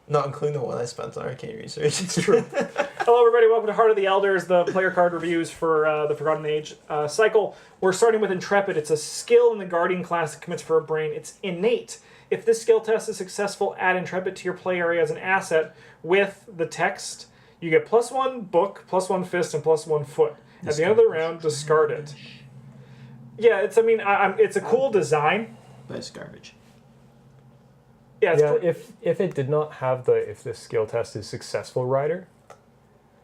Not including the one I spent on arcane research. It's true. Hello, everybody. Welcome to Heart of the Elders, the player card reviews for the Forgotten Age cycle. We're starting with Intrepid. It's a skill in the Guardian class that commits for a brain. It's innate. If this skill test is successful, add Intrepid to your play area as an asset with the text. You get +1 book, +1 fist, and +1 foot. At the end of the round, discard it. Yeah, it's. I mean, it's a cool design. But it's garbage. Yeah, if it did not have the if this skill test is successful rider,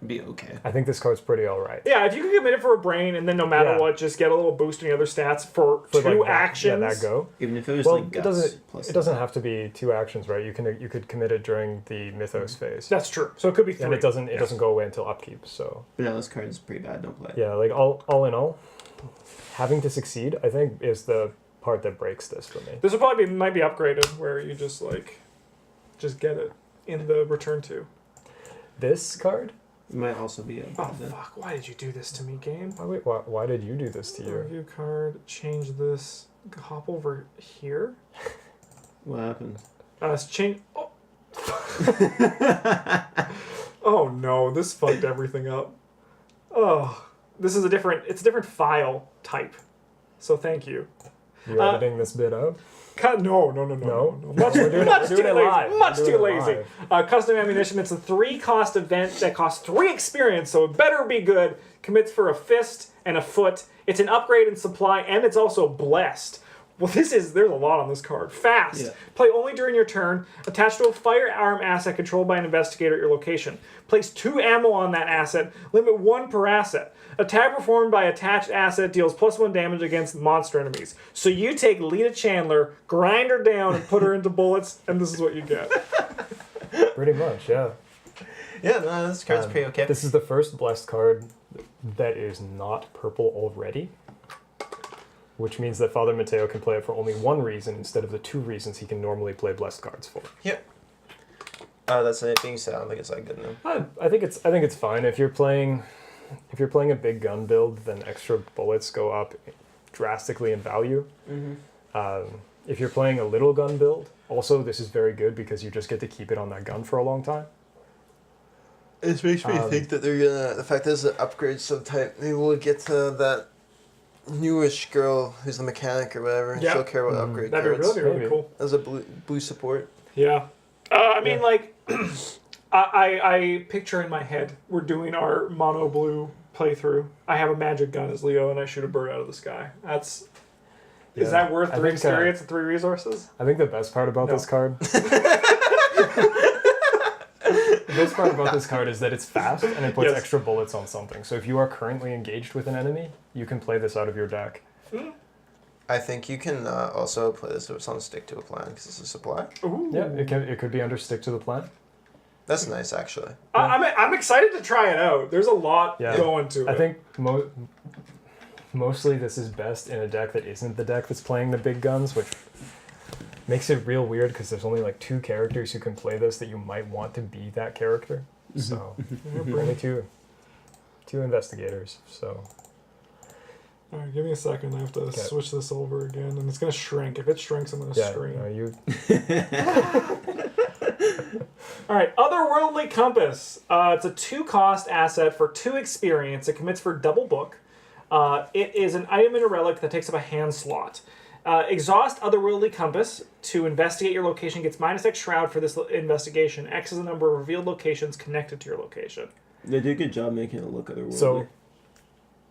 Be okay. I think this card's pretty alright. Yeah, if you can commit it for a brain and then no matter what, just get a little boost in the other stats for two actions. That go. Even if it was Well, like it guts doesn't have to be 2 actions, right? You could commit it during the Mythos phase. That's true. So it could be 3. And it doesn't go away until upkeep. So But now this card is pretty bad. Don't play it. yeah, like all in all, having to succeed, I think, is the part that breaks this for me. This will probably might be upgraded where you just get it in the return to. This card? It might also be a Oh fuck! Why did you do this to me, game? Oh, wait, why did you do this to you? Review card. Change this. Hop over here. What happened? Let's change. Oh. Oh no! This fucked everything up. Oh, this is it's a different file type. So thank you. You editing this bit out? No. Much too lazy. Much too lazy. Custom ammunition. It's a 3-cost event that costs 3 experience, so it better be good. Commits for a fist and a foot. It's an upgrade in supply, and it's also blessed. Well, there's a lot on this card. Fast. Yeah. Play only during your turn. Attached to a firearm asset controlled by an investigator at your location. Place 2 ammo on that asset. Limit 1 per asset. Attack performed by attached asset deals +1 damage against monster enemies. So you take Lita Chandler, grind her down, and put her into bullets, and this is what you get. Pretty much, yeah. Yeah, no, this card's pretty okay. This is the first blessed card that is not purple already, which means that Father Mateo can play it for only 1 reason instead of the 2 reasons he can normally play blessed cards for. Yep. That's it being said. I don't think it's that good enough. I think it's fine if you're playing a big gun build. Then extra bullets go up drastically in value. Mm-hmm. If you're playing a little gun build, also this is very good because you just get to keep it on that gun for a long time. It makes me think that they're gonna. The fact that it's an upgrade subtype, maybe we'll get to that newish girl who's the mechanic or whatever. Yeah. She'll care about upgrade That'd cards. be really cool. As a blue support. Yeah. I mean, I picture in my head, we're doing our mono blue playthrough. I have a magic gun as Leo, and I shoot a bird out of the sky. Is that worth 3 experience and 3 resources? I think the best part about this card... The best part about this card is that it's fast, and it puts extra bullets on something. So if you are currently engaged with an enemy, you can play this out of your deck. I think you can also play this if it's on stick to a plan, because it's a supply. Ooh. Yeah, it could be under stick to the plan. That's nice, actually. I'm excited to try it out. There's a lot going to it. I think mostly this is best in a deck that isn't the deck that's playing the big guns, which makes it real weird because there's only 2 characters who can play this that you might want to be that character. So only two investigators. So all right, give me a second. I have to switch this over again, and it's gonna shrink. If it shrinks, I'm gonna scream. No, you. All right, Otherworldly Compass. It's a 2-cost asset for 2 experience. It commits for double book. It is an item in a relic that takes up a hand slot. Exhaust Otherworldly Compass to investigate your location. Gets -X Shroud for this investigation. X is the number of revealed locations connected to your location. They did a good job making it look otherworldly. So,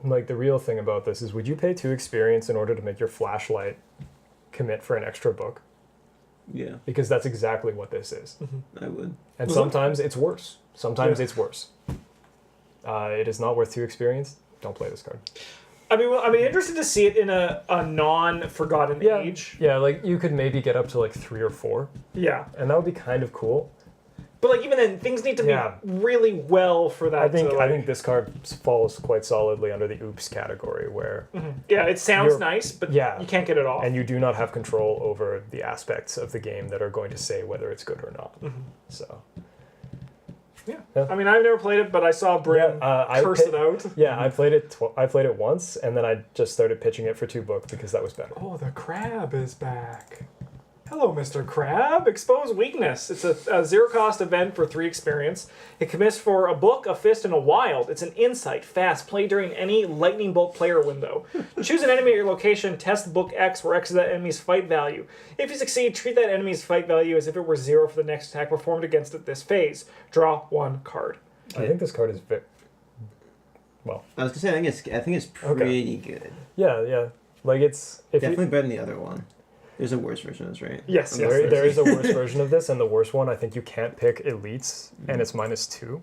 the real thing about this is, would you pay 2 experience in order to make your flashlight commit for an extra book? Yeah. Because that's exactly what this is. I would. And sometimes it's worse. Sometimes it's worse. It is not worth 2 experience. Don't play this card. I mean, interested to see it in a non-Forgotten Age. Yeah, you could maybe get up to 3 or 4. Yeah. And that would be kind of cool. But even then, things need to be really well for that. I think this card falls quite solidly under the oops category, where yeah, it sounds nice, but you can't get it off. And you do not have control over the aspects of the game that are going to say whether it's good or not. So. Yeah. I mean, I've never played it, but I saw Brim curse it out. Yeah, I played it. I played it once, and then I just started pitching it for 2 book because that was better. Oh, the crab is back. Hello, Mr. Crab. Expose Weakness. It's a zero-cost event for 3 experience. It commits for a book, a fist, and a wild. It's an insight, fast, play during any lightning bolt player window. Choose an enemy at your location, test book X, where X is that enemy's fight value. If you succeed, treat that enemy's fight value as if it were 0 for the next attack performed against it this phase. Draw 1 card. I think this card is well. I was gonna say I think it's pretty good. Yeah. Like it's Definitely better than the other one. There's a worse version of this, right? Yes, there is a worse version of this, and the worst one I think you can't pick elites, and it's -2.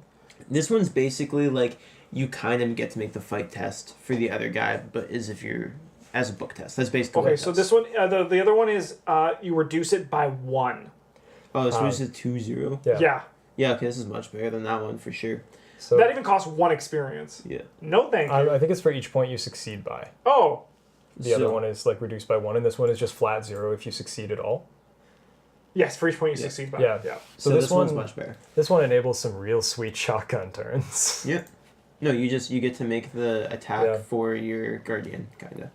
This one's basically like you kind of get to make the fight test for the other guy, but as if you're as a book test. That's basically what Okay, it so does. this one, the other one is you reduce it by 1. Oh, this one's a 2-0. Yeah. Yeah, okay, this is much better than that one for sure. So That even costs 1 experience. Yeah. No thank you. I think it's for each point you succeed by. Oh, The other one is like reduced by 1, and this one is just flat 0 if you succeed at all. yes, for each point you succeed by. Yeah. Yeah. So this one's much better. This one enables some real sweet shotgun turns. Yeah. No, you get to make the attack Yeah. for your guardian, kinda.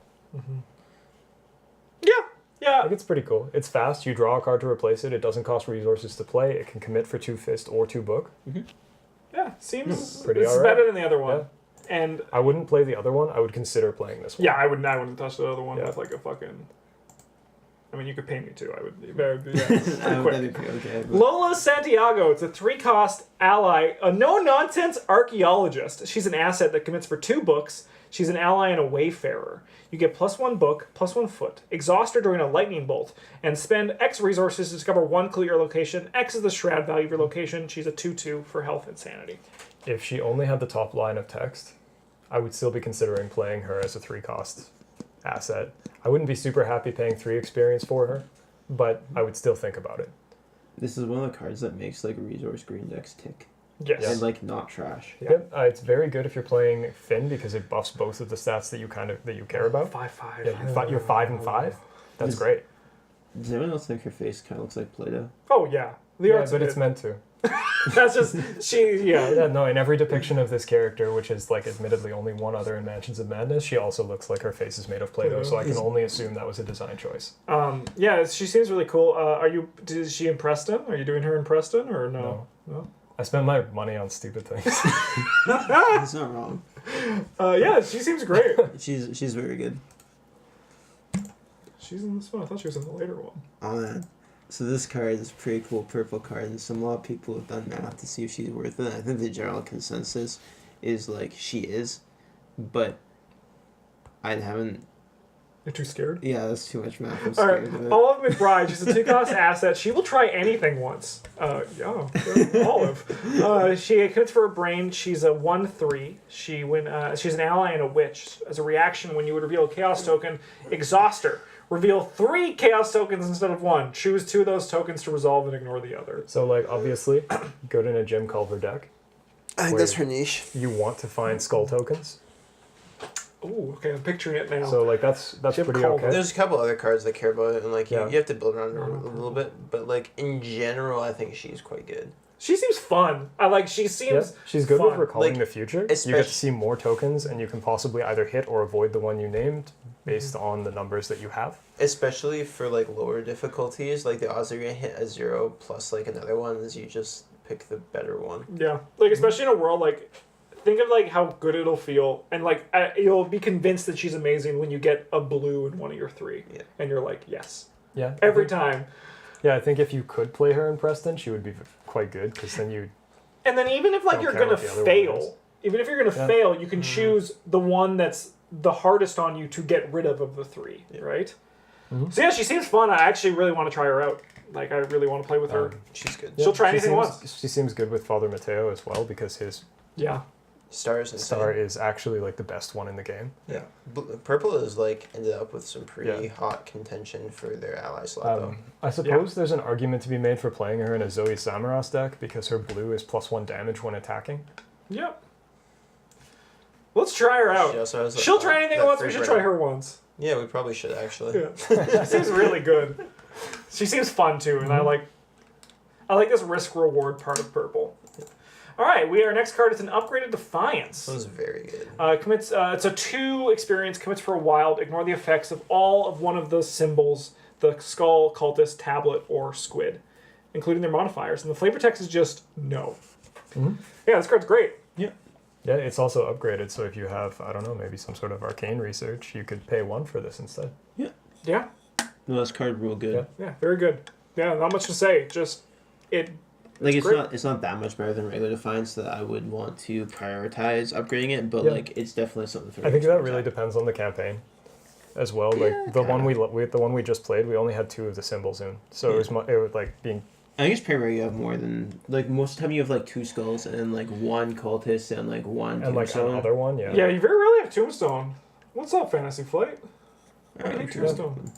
Yeah. I Yeah. think it's pretty cool. It's fast. You draw a card to replace it. It doesn't cost resources to play. It can commit for 2 fist or 2 book. Yeah. Seems Pretty it's alright. better than the other one. Yeah. And I wouldn't play the other one. I would consider playing this one. yeah, I wouldn't touch the other one Yeah. with like a fucking. I mean, you could pay me too. I would. Yeah, I pretty would quick. that'd be okay. But Lola Santiago. It's a 3-cost ally, a no-nonsense archaeologist. She's an asset that commits for 2 books. She's an ally and a wayfarer. You get +1 book, +1 foot. Exhaust her during a lightning bolt, and spend X resources to discover 1 clue at your location. X is the shroud value of your location. She's a 2/2 for health and sanity. If she only had the top line of text, I would still be considering playing her as a 3-cost asset. I wouldn't be super happy paying 3 experience for her, but I would still think about it. this is one of the cards that makes like resource green decks tick. Yes. And like not trash. Yeah. Yep, it's very good if you're playing Finn because it buffs both of the stats that you care about. 5/5. Yeah, you're 5 and 5. That's Is- great. Does anyone else think her face kind of looks like Play-Doh? Oh yeah. The Yeah, art's but it's good. meant to. That's just yeah. Yeah, no, in every depiction of this character, which is like admittedly only one other in Mansions of Madness, she also looks like her face is made of Play-Doh, so I can only assume that was a design choice. Yeah, she seems really cool. Is she in Preston? Are you doing her in Preston or no? No. I spent my money on stupid things. It's not wrong. Yeah, she seems great. She's very good. She's in this one. I thought she was in the later one. Oh man. So this card is a pretty cool purple card, and a lot of people have done math to see if she's worth it. I think the general consensus is like she is, but I haven't. You're too scared? Yeah, that's too much math. I'm All scared right, of it. Olive McBride. She's a 2-cost asset. She will try anything once. Olive. She commits for a brain. She's a 1/3. She's an ally and a witch. As a reaction, when you would reveal a chaos token, exhaust her. Reveal 3 chaos tokens instead of 1. Choose 2 of those tokens to resolve and ignore the other. So, like, obviously, good in a Jim Culver deck. I think Wait. that's her niche. You want to find skull tokens. Ooh, okay, I'm picturing it now. So, like, that's Jim pretty Culver. okay. There's a couple other cards that care about it, and like Yeah. you have to build around her a little bit. But like in general, I think she's quite good. She seems fun. She Yeah, seems she's good fun. with recalling Like, the future. You get to see more tokens, and you can possibly either hit or avoid the one you named based on the numbers that you have. Especially for like lower difficulties, like the odds that you're gonna hit a 0 plus like another one is you just pick the better one. Yeah, like especially in a world like, think of like how good it'll feel, and like you'll be convinced that she's amazing when you get a blue in one of your 3, Yeah. and you're like, yes, Yeah. every time. Yeah, I think if you could play her in Preston, she would be quite good because then you. And then even if like Don't you're care gonna what the other one is. fail, even if you're gonna Yeah. fail, you can choose the one that's the hardest on you to get rid of the 3, right? Mhm. So yeah, she seems fun. I actually really want to try her out. Like I really want to play with her. She's good. She'll try she anything seems, once. She seems good with Father Mateo as well because his Yeah. Stars and star is actually like the best one in the game. Yeah. Purple is like ended up with some pretty Yeah. hot contention for their ally slot though. I suppose there's an argument to be made for playing her in a Zoe Samaras deck because her blue is +1 damage when attacking. Yep. Let's try her out. She also has She'll try anything that once. free We should burn. try her once. Yeah, we probably should actually. Yeah. She seems really good. She seems fun too, and I like this risk reward part of purple. All right, our next card is an upgraded Defiance. This one's very good. It's a 2 experience, commits for a wild, ignore the effects of all of one of the symbols the Skull, Cultist, Tablet, or Squid, including their modifiers. And the flavor text is just no. Mm-hmm. Yeah, this card's great. Yeah. Yeah, it's also upgraded, so if you have, I don't know, maybe some sort of arcane research, you could pay 1 for this instead. Yeah. No, this card real good. Yeah, very good. Yeah, not much to say. Just it. Like it's great. not that much better than regular Defiance that I would want to prioritize upgrading it, but Yeah. like it's definitely something for. I think that really depends on the campaign as well. Yeah, Like the one we just played, we only had 2 of the symbols in, so it was like being. I think it's pretty rare you have more than like most of the time you have like 2 skulls and like 1 cultist and like 1 And like tombstone. another one, yeah. Yeah, you very rarely have Tombstone. What's up, Fantasy Flight? I Yeah, hate true. Tombstone.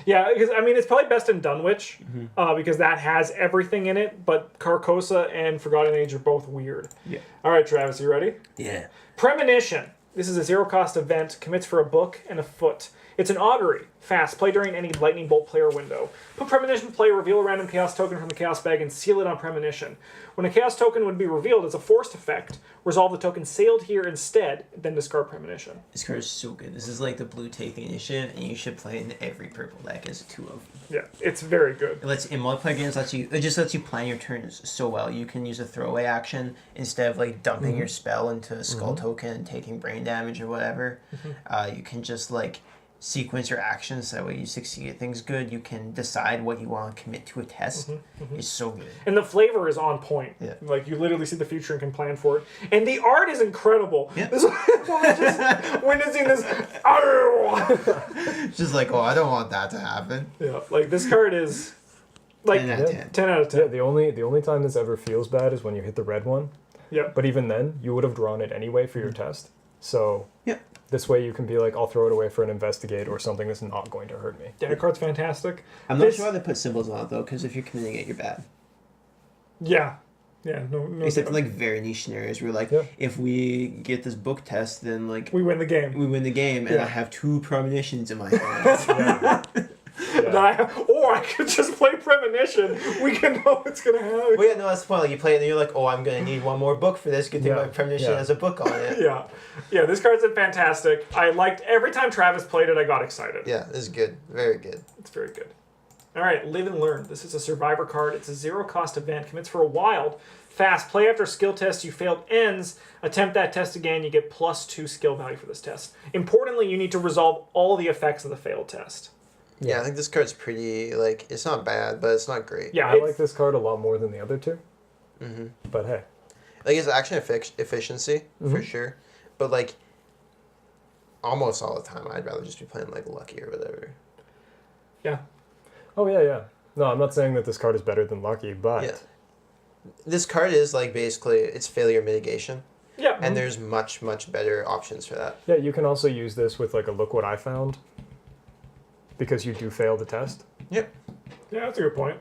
Yeah, because I mean it's probably best in Dunwich, because that has everything in it. But Carcosa and Forgotten Age are both weird. Yeah. All right, Travis, you ready? Yeah. Premonition. This is a 0-cost event. Commits for a book and a foot. It's an augury. Fast. Play during any lightning bolt player window. Put Premonition to play, reveal a random chaos token from the chaos bag, and seal it on Premonition. When a chaos token would be revealed as a forced effect, resolve the token sealed here instead, then discard Premonition. This card is so good. This is like the blue take the initiative, and you should play it in every purple deck as 2 of. Yeah, it's very good. In multiplayer games it just lets you plan your turns so well. You can use a throwaway action instead of like dumping your spell into a skull token and taking brain damage or whatever. You can just like sequence your actions so that way you succeed at things good. You can decide what you want to commit to a test. It's so good. And the flavor is on point. Yeah. Like, you literally see the future and can plan for it. And the art is incredible. Yeah. This just witnessing this. It's just like, oh, I don't want that to happen. Yeah, like, this card is, like, 10 out of 10. 10 out of 10. Yeah, the only time this ever feels bad is when you hit the red one. Yeah. But even then, you would have drawn it anyway for your test. So Yeah. this way you can be like, I'll throw it away for an investigate or something that's not going to hurt me. Yeah, the card's fantastic. I'm not sure why they put symbols on it though, because if you're committing it, you're bad. Yeah. Yeah, no. Except in doubt. like very niche scenarios where like Yeah. if we get this book test, then like We win the game. we win the game, and Yeah. I have 2 premonitions in my hand. Or I could just play Premonition. We can know what's going to happen. Well, yeah, no, that's the point. Like you play it, and you're like, oh, I'm gonna need 1 more book for this. Good thing Yeah. my premonition Yeah. has a book on it. Yeah. Yeah, this card's fantastic. I liked every time Travis played it, I got excited. Yeah, this is good. Very good. It's very good. All right, Live and Learn. This is a survivor card. It's a 0-cost event. Commits for a wild. Fast. Play after skill test you failed ends. Attempt that test again. You get +2 skill value for this test. Importantly, you need to resolve all the effects of the failed test. Yeah, I think this card's pretty, like, it's not bad, but it's not great. Yeah, I like this card a lot more than the other 2. But hey. Like, it's action efficiency, for sure. But, like, almost all the time, I'd rather just be playing, like, Lucky or whatever. Yeah. Oh yeah, yeah. No, I'm not saying that this card is better than Lucky, but Yeah. This card is, like, basically, it's failure mitigation. Yeah. And there's much, much better options for that. yeah, you can also use this with like a look what I found. Because you do fail the test. Yep. Yeah, that's a good point.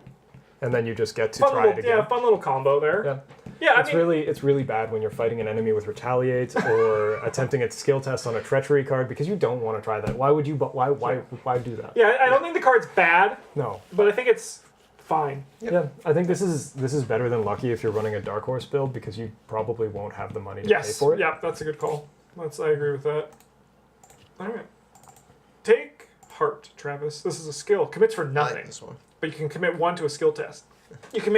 And then you just get to Fun try little, it again. yeah, fun little combo there. Yeah. Yeah, It's really bad when you're fighting an enemy with retaliate or attempting a skill test on a treachery card because you don't want to try that. Why would you? Why do that? Yeah, I don't think the card's bad, No. but I think it's fine. Yeah, I think this is better than Lucky if you're running a Dark Horse build because you probably won't have the money to pay Yes. for it. Yeah, that's a good call. I agree with that. All right. Take Heart, Travis. This is a skill. Commits for I nothing, like this one. but you can commit 1 to a skill test. You can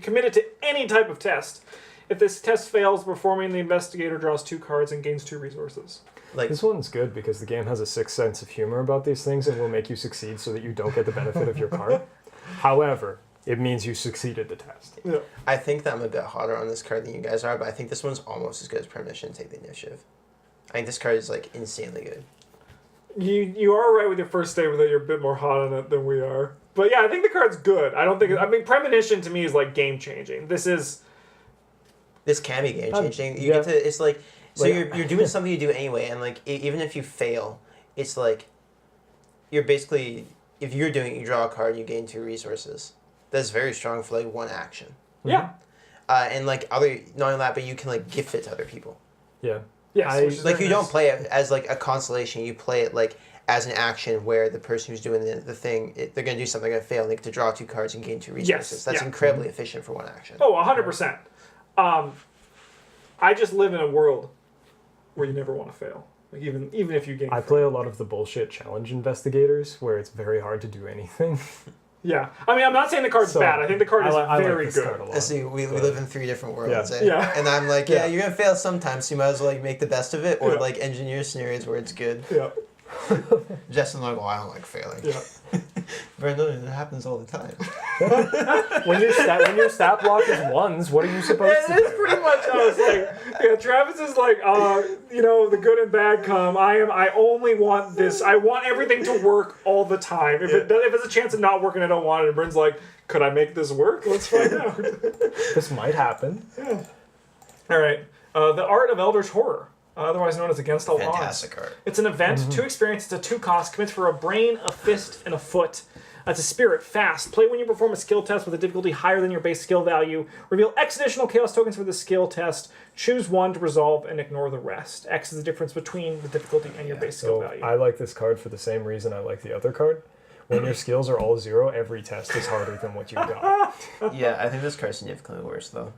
commit it to any type of test. If this test fails, performing the investigator draws 2 cards and gains 2 resources. Like, This one's good because the game has a sixth sense of humor about these things and will make you succeed so that you don't get the benefit of your card. However, it means you succeeded the test. Yeah. I think that I'm a bit hotter on this card than you guys are, but I think this one's almost as good as Permission to Take the Initiative. I think this card is, like, insanely good. You are right with your first statement that you're a bit more hot on it than we are. But yeah, I think the card's good. I don't think... I mean, Premonition to me is, like, game-changing. This can be game changing. You yeah. get to, it's like, so Like- you're doing something you do anyway, and like even if you fail, it's like you're basically, if you're doing it, you draw a card, you gain 2 resources. That's very strong for like 1 action. Yeah. And like not only that, but you can like gift it to other people. Yeah. Yes. which is Like very you don't nice. play it as like a constellation. You play it like as an action where the person who's doing the thing, they're gonna do something, they're gonna fail, and they get to draw 2 cards and gain 2 resources. Yes, That's yeah. incredibly efficient for 1 action. Oh, 100%. I just live in a world where you never want to fail. Like even if you gain. I play a lot of the bullshit challenge investigators where it's very hard to do anything. Yeah, I mean, I'm not saying the card's bad. I think the card is very this good. card a lot. See, we live in 3 different worlds, Yeah. eh? Yeah. And I'm like, yeah, you're gonna fail sometimes, so you might as well like make the best of it, or Yeah. like engineer scenarios where it's good. Yeah, Justin's like, well, I don't like failing. yeah. Brendan, it happens all the time. When your stat block is 1s, what are you supposed to It is do? pretty much. I was like, yeah. Travis is like, the good and bad come. I only want this. I want everything to work all the time. If it's a chance of not working, I don't want it. And Bryn's like, could I make this work? Let's find out. This might happen. Yeah. All right. The Art of Eldritch Horror, otherwise known as Against All Odds. Fantastic art. It's an event, 2 experience, it's a 2 cost, commits for a brain, a fist, and a foot. It's a spirit, fast. Play when you perform a skill test with a difficulty higher than your base skill value. Reveal X additional chaos tokens for the skill test. Choose 1 to resolve and ignore the rest. X is the difference between the difficulty and your base skill So value. I like this card for the same reason I like the other card. When your skills are all 0, every test is harder than what you got. Yeah, I think this card's significantly worse though.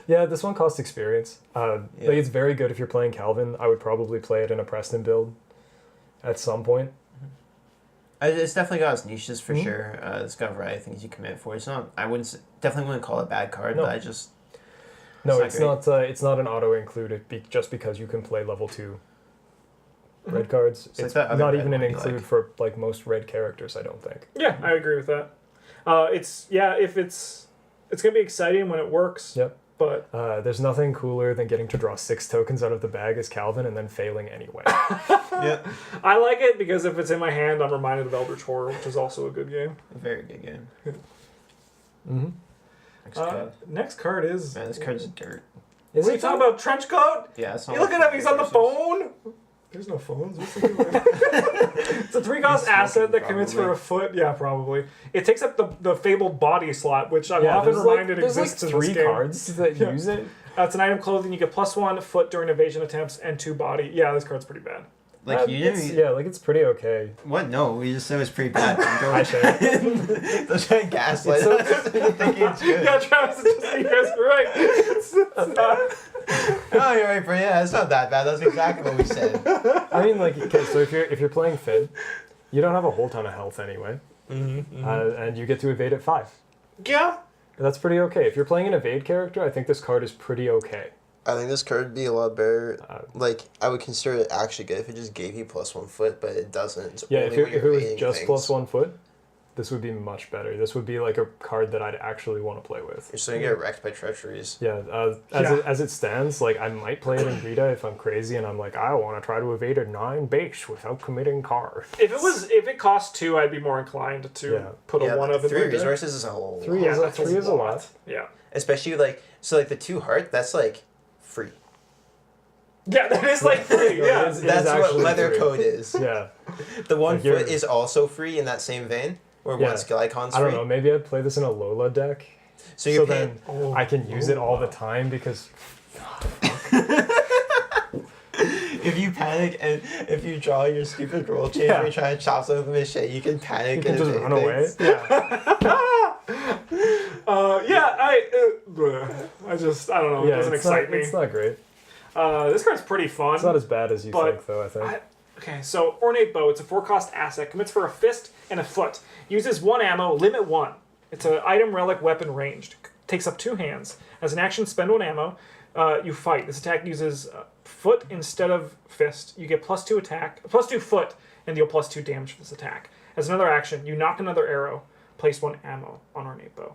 Yeah, this one costs experience. Like it's very good if you're playing Calvin. I would probably play it in a Preston build at some point. It's definitely got its niches for sure. It's got a variety of things you commit for. It's not. Definitely wouldn't call it a bad card, No. but I just. No, It's not it's not an auto include just because you can play level 2 red cards. It's like It's that other not red even an one you include like. for like most red characters, I don't think. Yeah, I agree with that. It's gonna be exciting when it works. Yep. But There's nothing cooler than getting to draw 6 tokens out of the bag as Calvin and then failing anyway. Yeah. I like it because if it's in my hand, I'm reminded of Eldritch Horror, which is also a good game. A very good game. Mm-hmm. Next card. Next card is. Man, this card's dirt. What are you talking about? Trench coat? Yeah, it's not. You look at him. He's on the phone. There's no phones. What's he doing? It's a 3 cost He's asset smoking, that commits for probably. a foot. Yeah, probably. It takes up the fabled body slot, which I'm Yeah, often there's reminded there's exists like in 3 this game. cards that Yeah. use it. It's an item clothing. You get +1 foot during evasion attempts and 2 body. Yeah, this card's pretty bad. Like you it's, didn't. yeah, like it's pretty okay. What? No, we just said it was pretty bad. I say. Don't try and gaslight It's us into thinking it's good. Yeah, Travis, you guys are right. No, you're right, Brian. Yeah, it's not that bad. That's exactly what we said. I mean, like, okay, so if you're playing Finn, you don't have a whole ton of health anyway, and you get to evade at 5. Yeah. That's pretty okay. If you're playing an evade character, I think this card is pretty okay. I think this card would be a lot better. Like, I would consider it actually good if it just gave you +1 foot, but it doesn't. It's Yeah, only if when it you're was evading just things. +1 foot, this would be much better. This would be like a card that I'd actually want to play with. You're still gonna get wrecked by treacheries. Yeah, as it stands, like I might play it in Rita if I'm crazy and I'm like, I want to try to evade a 9 base without committing card. If it cost 2, I'd be more inclined to put a 1 but of in 3 there. resources is a whole 3 lot. is that's 3 is a lot. Yeah. Especially like the 2 heart. That's like free. Yeah, that is like free. Yeah. It is That's what actually leather free. code is. Yeah, The 1 Like you're- foot is also free in that same vein, where Yeah. 1 skill icon's I free. don't know. Maybe I'd play this in a Lola deck, So you're then paying. I can use it all the time because If you panic and if you draw your stupid roll chain and you're trying to chop something with shit, you can panic you can and just evade run away. things. Yeah. I don't know. It Yeah, doesn't it's excite not, me. It's not great. This card's pretty fun. It's not as bad as you But think, though. I think. Okay, so Ornate Bow. It's a 4 cost asset. Commits for a fist and a foot. Uses 1 ammo. Limit 1. It's an item, relic, weapon, ranged. Takes up 2 hands. As an action, spend 1 ammo. You fight. This attack uses foot instead of fist. You get +2 attack, +2 foot, and deal +2 damage for this attack. As another action, you knock another arrow. Place 1 ammo on Ornate Bow.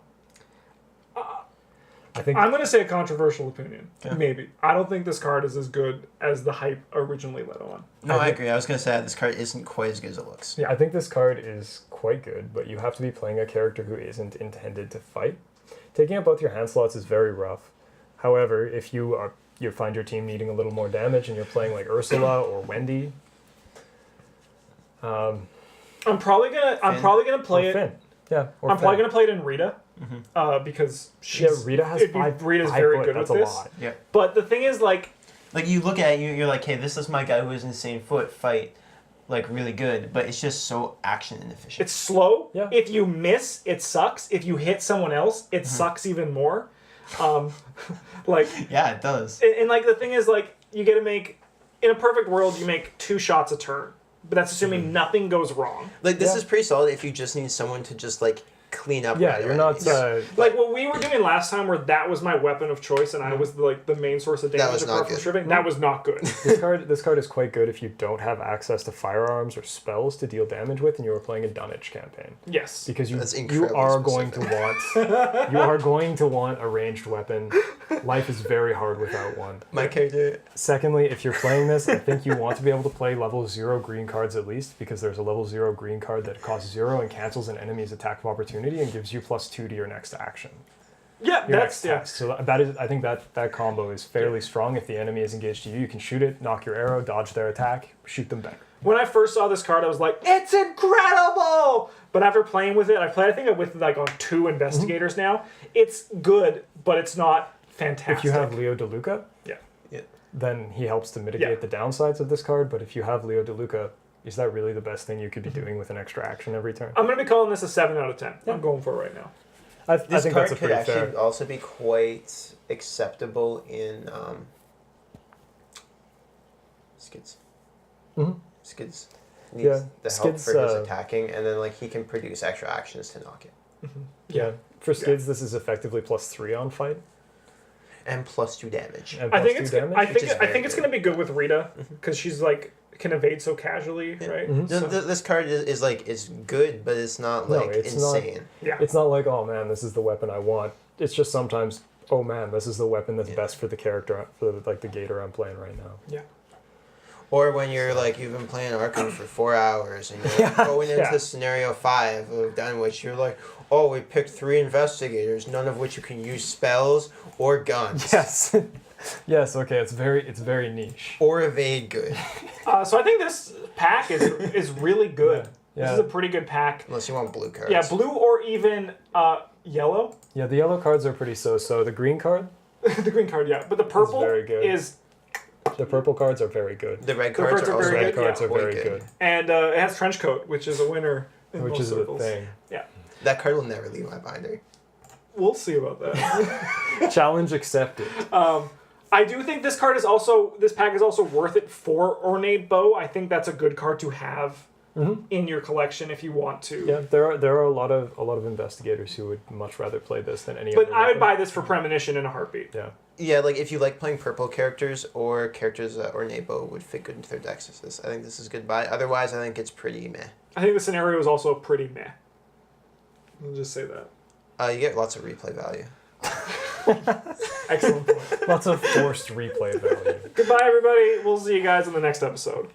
I think I'm going to say a controversial opinion. Okay. Maybe. I don't think this card is as good as the hype originally led on. No, I agree. I was gonna say this card isn't quite as good as it looks. I think this card is quite good, but you have to be playing a character who isn't intended to fight. Taking up both your hand slots is very rough. However, if you find your team needing a little more damage and you're playing like Ursula or Wendy, I'm probably gonna play or it. Finn. Yeah, or I'm probably Finn. gonna play it in Rita, because she's Rita has it'd be- 5. Rita's 5 very foot, good that's with a this. lot. Yeah. But the thing is, like, Like you look at it, you're like, hey, this is my guy who is insane foot fight, like really good, but it's just so action inefficient. it's slow. Yeah. If you miss, it sucks. If you hit someone else, it sucks even more. Like, Yeah, it does. and like the thing is, like, you get to make in a perfect world, you make 2 shots a turn, but that's assuming nothing goes wrong. Like, this Yeah. is pretty solid if you just need someone to just, like, clean up. Yeah, rather you're not. enemies. Like what we were doing last time, where that was my weapon of choice, and I was like the main source of That damage was not apart from good. stripping. That was not good. This card is quite good if you don't have access to firearms or spells to deal damage with, and you are playing a Dunnage campaign. Yes. Because That's you incredibly are going specific. to want a ranged weapon. Life is very hard without one. My character... Secondly, if you're playing this, I think you want to be able to play level 0 green cards at least, because there's a level 0 green card that costs 0 and cancels an enemy's attack of opportunity and gives you +2 to your next action. Yeah, Your that's next test. So that is, I think that combo is fairly strong. If the enemy is engaged to you, you can shoot it, knock your arrow, dodge their attack, shoot them back. When I first saw this card, I was like, "It's incredible!" But after playing with it, I think it with like on 2 investigators now. It's good, but it's not fantastic. If you have Leo DeLuca, yeah, then he helps to mitigate the downsides of this card. But if you have Leo DeLuca, is that really the best thing you could be doing with an extra action every turn? I'm gonna be calling this a 7 out of 10. I'm going for it right now. I This think card that's a could pretty actually fair. also be quite acceptable in Skids. Mhm. Skids Yeah, needs the help Skids, for his attacking, and then like he can produce extra actions to knock it. Yeah, for Skids, this is effectively +3 on fight. And +2 damage. And I think +2 it's damage. I which think is I very think it's good. gonna be good with Rita because she's like can evade so casually, right? Mhm. So, This card is like it's good, but it's not No, like it's not. insane. yeah. It's not like, oh man, this is the weapon I want. It's just sometimes, oh man, this is the weapon that's Yeah. best for the character, for like the gator I'm playing right now. Yeah. Or when you're like you've been playing Arkham for 4 hours and you're going into Yeah. scenario 5 of Dunwich, you're like, oh, we picked 3 investigators, none of which you can use spells or guns. Yes. Yes. Okay. It's very niche. Or evade good. So I think this pack is really good. Yeah. This is a pretty good pack. Unless you want blue cards. Yeah, blue or even yellow. Yeah. The yellow cards are pretty so. The green card, The green card, yeah, but the purple very good. is the purple cards are very good. The red The cards cards are are also very Red good, cards yeah. are quite very good, and it has trench coat, which is a winner in which most is circles. the thing. Yeah, That card will never leave my binder. we'll see about that. Challenge accepted. I do think this pack is also worth it for Ornate Bow. I think that's a good card to have in your collection if you want to. Yeah, there are a lot of investigators who would much rather play this than any But other. I would weapon. buy this for Premonition in a heartbeat. Yeah. Yeah, like if you like playing purple characters or characters that Ornabo would fit good into their decks, I think this is good buy. Otherwise, I think it's pretty meh. I think the scenario is also pretty meh. I'll just say that. You get lots of replay value. Excellent point. Lots of forced replay value. Goodbye, everybody. We'll see you guys in the next episode.